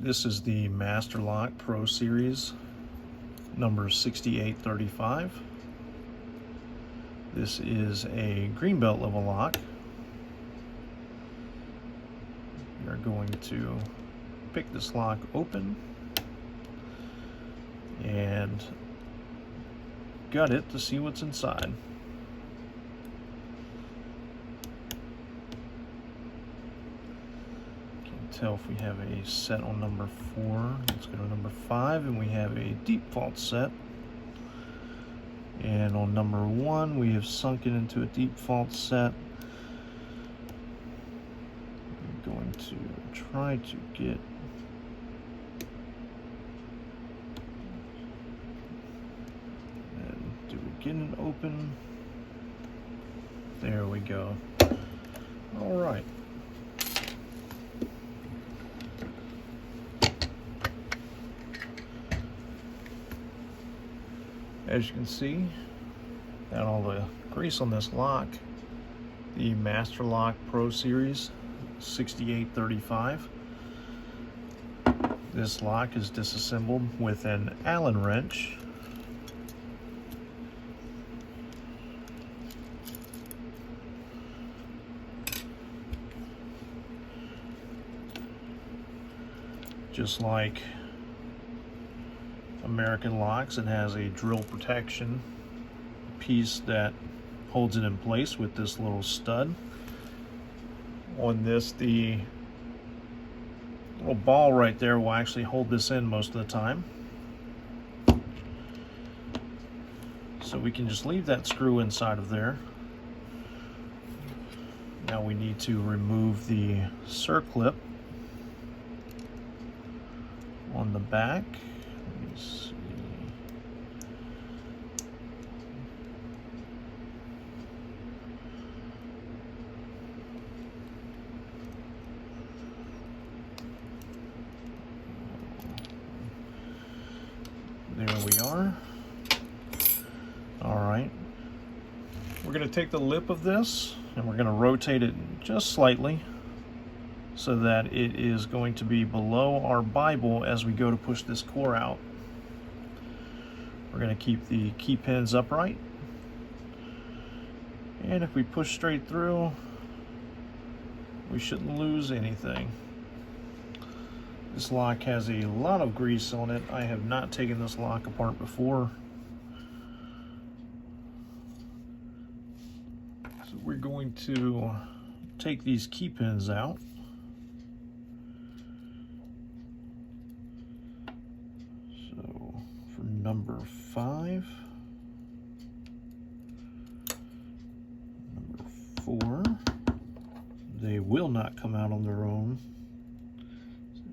This is the Master Lock Pro Series, number 6835. This is a greenbelt level lock. We are going to pick this lock open and gut it to see what's inside. Tell if we have a set on number 4. Let's go to number 5, and we have a default set. And on number 1, we have sunk it into a default set. I'm going to try to get and do we get it open? There we go. All right. As you can see, got all the grease on this lock. The Master Lock Pro Series 6835. This lock is disassembled with an Allen wrench. Just like American locks, it has a drill protection piece that holds it in place with this little stud. On this, the little ball right there will actually hold this in most of the time. So we can just leave that screw inside of there. Now we need to remove the circlip on the back. Let me see. There we are. All right. We're going to take the lip of this and we're going to rotate it just slightly so that it is going to be below our Bible as we go to push this core out. We're going to keep the key pins upright, and if we push straight through, we shouldn't lose anything. This lock has a lot of grease on it. I have not taken this lock apart before. So we're going to take these key pins out. So for number 5, number 4, they will not come out on their own.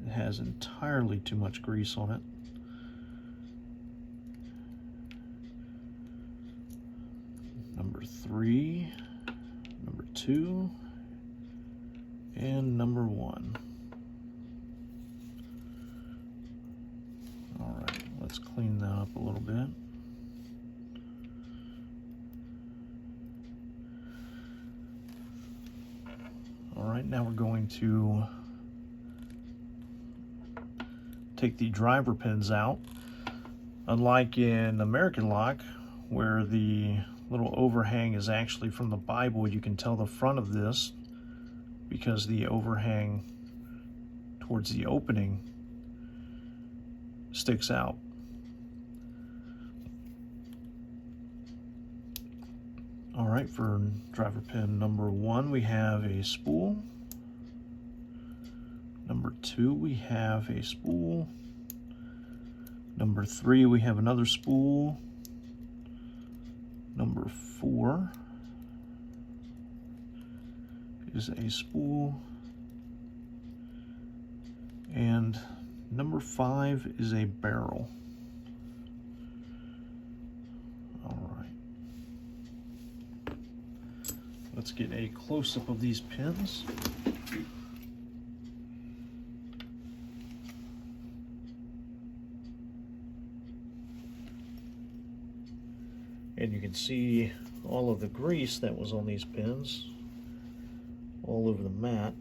It has entirely too much grease on it. Number 3, number 2, and number 1. All right, let's clean that up a little bit. All right, now we're going to take the driver pins out. Unlike in American lock, where the little overhang is actually from the Bible, you can tell the front of this because the overhang towards the opening sticks out. All right, for driver pin number 1, we have a spool. Number 2, we have a spool. Number 3, we have another spool. Number 4 is a spool. And number 5 is a barrel. All right. Let's get a close-up of these pins. And you can see all of the grease that was on these pins all over the mat.